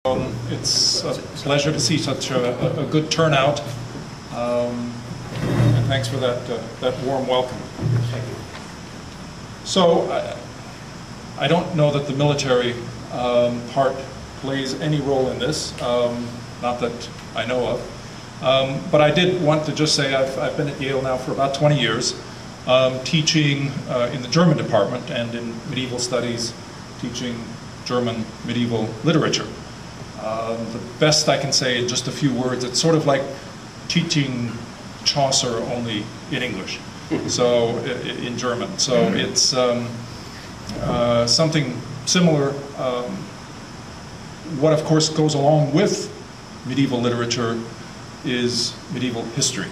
It's a pleasure to see such a good turnout, and thanks for that warm welcome. Thank you. So, I don't know that the military part plays any role in this, not that I know of, but I did want to just say I've been at Yale now for about 20 years, teaching in the German department and in medieval studies, teaching German medieval literature. The best I can say in just a few words, it's sort of like teaching Chaucer only in English, so in German. So it's something similar. What of course goes along with medieval literature is medieval history.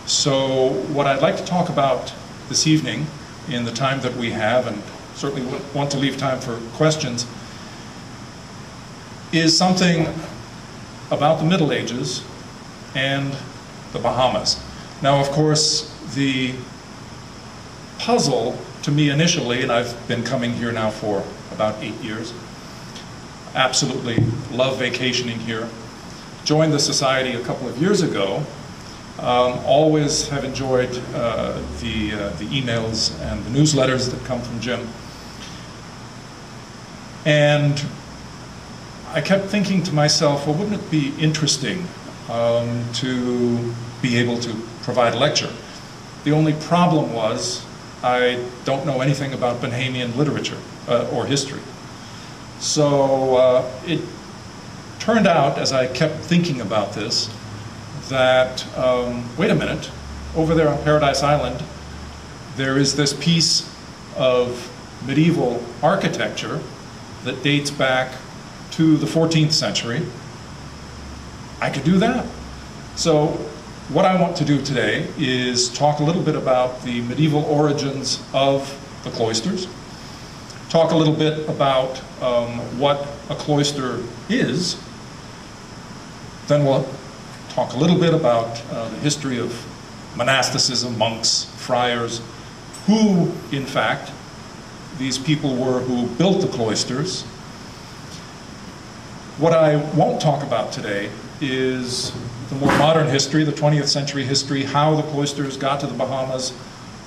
So what I'd like to talk about this evening in the time that we have, and certainly want to leave time for questions, is something about the Middle Ages and the Bahamas. Now, of course, the puzzle to me initially, and I've been coming here now for about 8 years, absolutely love vacationing here. Joined the society a couple of years ago. Always have enjoyed the emails and the newsletters that come from Jim. And I kept thinking to myself, well, wouldn't it be interesting to be able to provide a lecture? The only problem was I don't know anything about Bahamian literature or history. So it turned out, as I kept thinking about this, that, wait a minute, over there on Paradise Island, there is this piece of medieval architecture that dates back to the 14th century. I could do that. So what I want to do today is talk a little bit about the medieval origins of the cloisters, talk a little bit about what a cloister is, then we'll talk a little bit about the history of monasticism, monks, friars, who, in fact, these people were who built the cloisters. What I won't talk about today is the more modern history, the 20th century history, how the cloisters got to the Bahamas.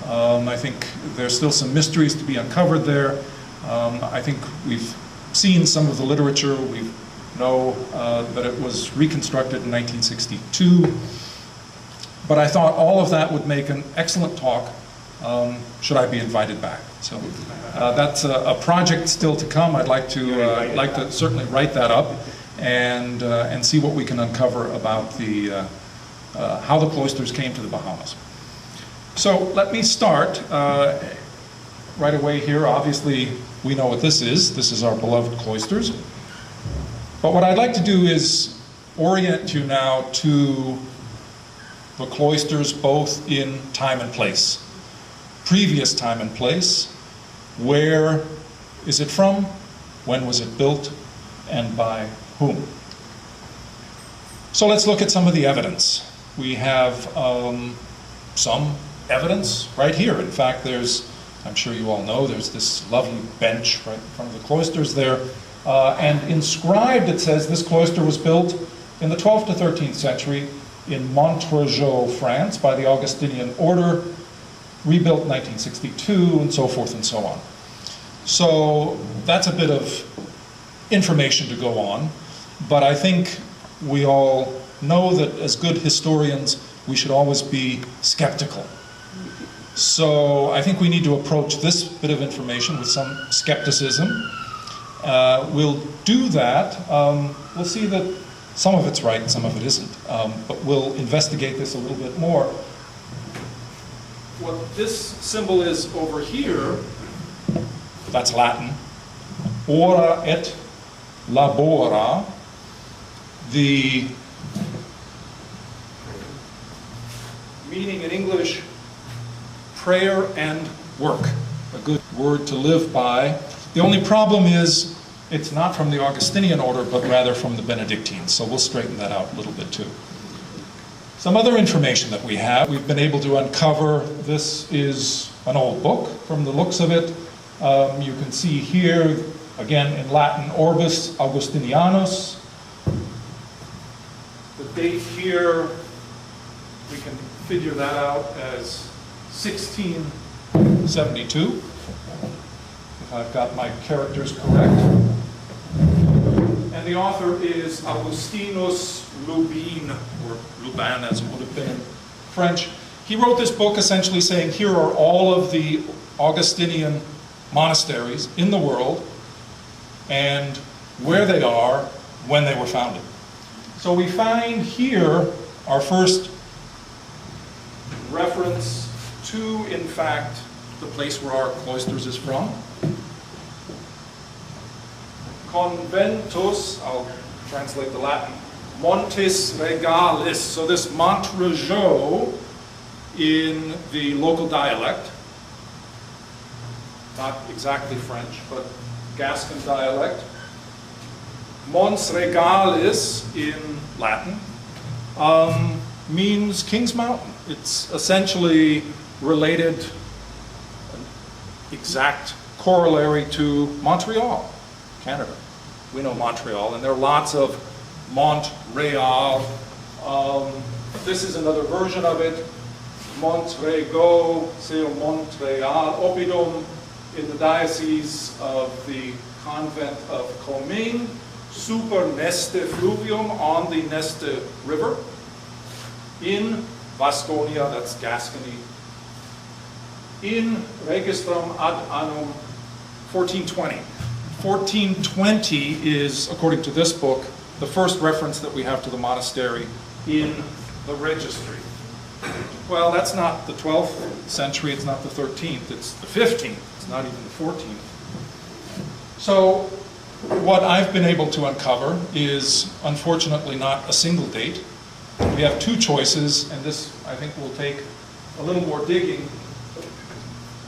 I think there's still some mysteries to be uncovered there. I think we've seen some of the literature. We know that it was reconstructed in 1962. But I thought all of that would make an excellent talk should I be invited back. So that's a project still to come. I'd like to certainly write that up and see what we can uncover about the how the cloisters came to the Bahamas. So let me start right away here. Obviously, we know what this is. This is our beloved cloisters. But what I'd like to do is orient you now to the cloisters both in time and place. Previous time and place. Where is it from? When was it built? And by whom? So let's look at some of the evidence. We have some evidence right here. In fact, there's, I'm sure you all know, there's this lovely bench right in front of the cloisters there. And inscribed it says this cloister was built in the 12th to 13th century in Montreuil, France by the Augustinian order, rebuilt in 1962, and so forth and so on. So that's a bit of information to go on, but I think we all know that as good historians, we should always be skeptical. So I think we need to approach this bit of information with some skepticism. We'll do that. We'll see that some of it's right and some of it isn't, but we'll investigate this a little bit more. What this symbol is over here, that's Latin, ora et labora, the meaning in English, prayer and work, a good word to live by. The only problem is it's not from the Augustinian order, but rather from the Benedictines, so we'll straighten that out a little bit too. Some other information that we've been able to uncover. This is an old book from the looks of it. You can see here Again, in Latin, Orbis Augustinianus. The date here, we can figure that out as 1672, if I've got my characters correct. And the author is Augustinus Lubin, or Lubin as it would have been in French. He wrote this book essentially saying, here are all of the Augustinian monasteries in the world, and where they are when they were founded. So we find here our first reference to, in fact, the place where our cloisters is from. Conventus, I'll translate the Latin, Montes Regalis. So this Montrejau in the local dialect, not exactly French, but Gascon dialect. Mons Regalis in Latin means King's Mountain. It's essentially related, an exact corollary to Montreal, Canada. We know Montreal, and there are lots of Montreal. This is another version of it. Montrego, Seu Montreal, Oppidum, in the diocese of the convent of Comines, super Neste fluvium, on the Neste River, in Vasconia, that's Gascony, in registrum ad annum 1420. 1420 is, according to this book, the first reference that we have to the monastery in the registry. Well, that's not the 12th century, it's not the 13th, it's the 15th, it's not even the 14th. So, what I've been able to uncover is, unfortunately, not a single date. We have two choices, and this, I think, will take a little more digging.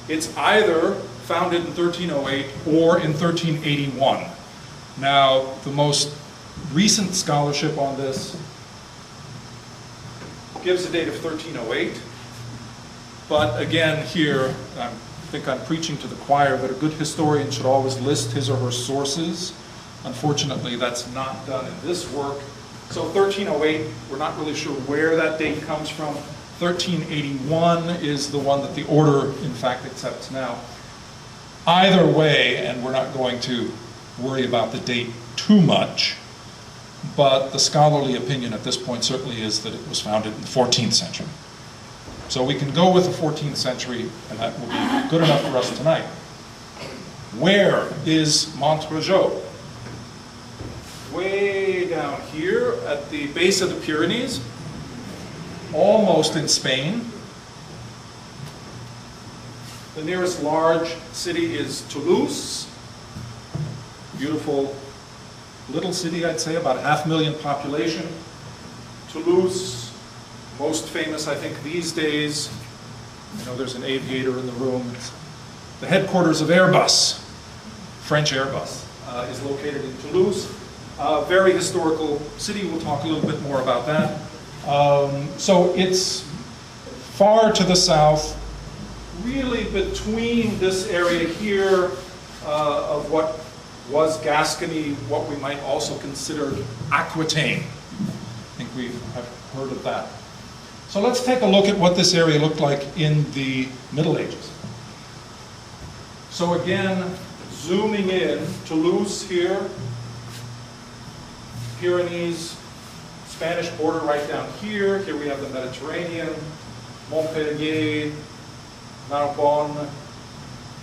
It's either founded in 1308 or in 1381. Now, the most recent scholarship on this gives a date of 1308, but again here, I think I'm preaching to the choir that a good historian should always list his or her sources. Unfortunately, that's not done in this work. So 1308, we're not really sure where that date comes from. 1381 is the one that the order, in fact, accepts now. Either way, and we're not going to worry about the date too much, but the scholarly opinion at this point certainly is that it was founded in the 14th century. So we can go with the 14th century, and that will be good enough for us tonight. Where is Montrejau? Way down here at the base of the Pyrenees, almost in Spain. The nearest large city is Toulouse. Beautiful little city, I'd say, about 500,000 population. Toulouse, most famous, I think, these days. I know there's an aviator in the room. It's the headquarters of Airbus, French Airbus, is located in Toulouse. Very historical city. We'll talk a little bit more about that. So it's far to the south, really between this area here of what was Gascony, what we might also consider Aquitaine. I think we have heard of that. So let's take a look at what this area looked like in the Middle Ages. So again, zooming in, Toulouse here, Pyrenees, Spanish border right down here. Here we have the Mediterranean, Montpellier, Narbonne,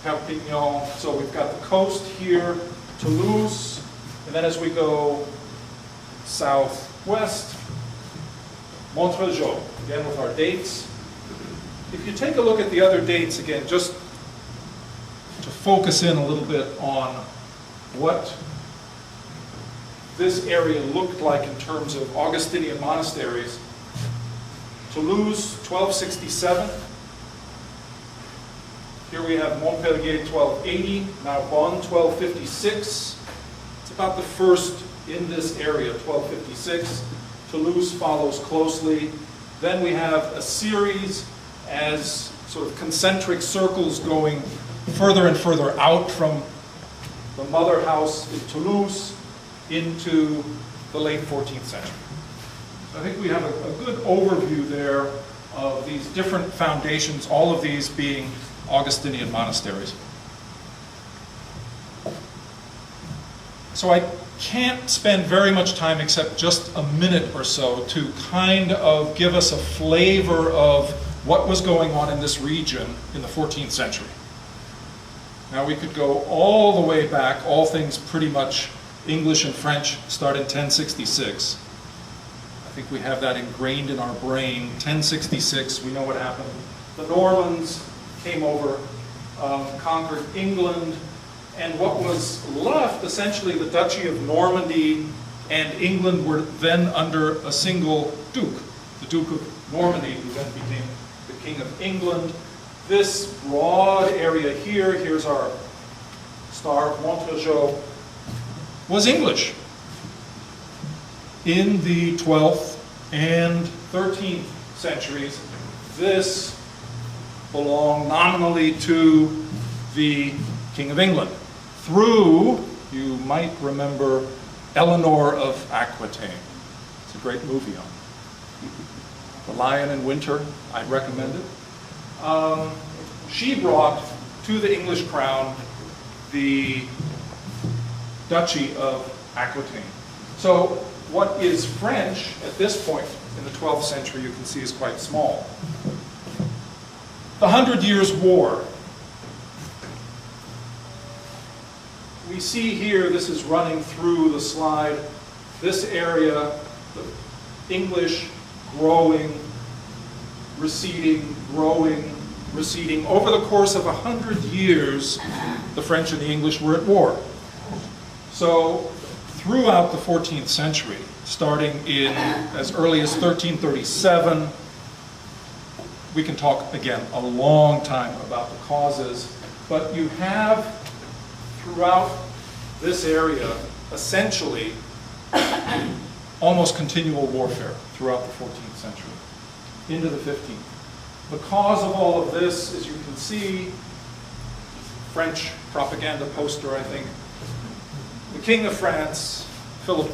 Perpignan. So we've got the coast here, Toulouse, and then as we go southwest, Montrejau, again with our dates. If you take a look at the other dates, again, just to focus in a little bit on what this area looked like in terms of Augustinian monasteries. Toulouse, 1267. Here we have Montpellier, 1280. Narbonne, 1256. It's about the first in this area, 1256. Toulouse follows closely. Then we have a series as sort of concentric circles going further and further out from the mother house in Toulouse into the late 14th century. So I think we have a good overview there of these different foundations, all of these being Augustinian monasteries. So I can't spend very much time, except just a minute or so, to kind of give us a flavor of what was going on in this region in the 14th century. Now we could go all the way back, all things pretty much English and French start in 1066. I think we have that ingrained in our brain. 1066, we know what happened. The Normans came over, conquered England, and what was left, essentially the Duchy of Normandy and England, were then under a single duke, the Duke of Normandy, who then became the King of England. This broad area here, here's our Star of Montrejos, was English. In the 12th and 13th centuries, this belonged nominally to the King of England. Through, you might remember, Eleanor of Aquitaine. It's a great movie on it. The Lion in Winter, I'd recommend it. She brought to the English crown the Duchy of Aquitaine. So what is French at this point in the 12th century, you can see, is quite small. The 100 Years' War. We see here, this is running through the slide, this area, the English growing, receding, growing, receding. Over the course of 100 years, the French and the English were at war. So throughout the 14th century, starting in as early as 1337, we can talk again a long time about the causes, but you have throughout this area essentially almost continual warfare throughout the 14th century into the 15th. The cause of all of this, as you can see, French propaganda poster, I think, the King of France, Philip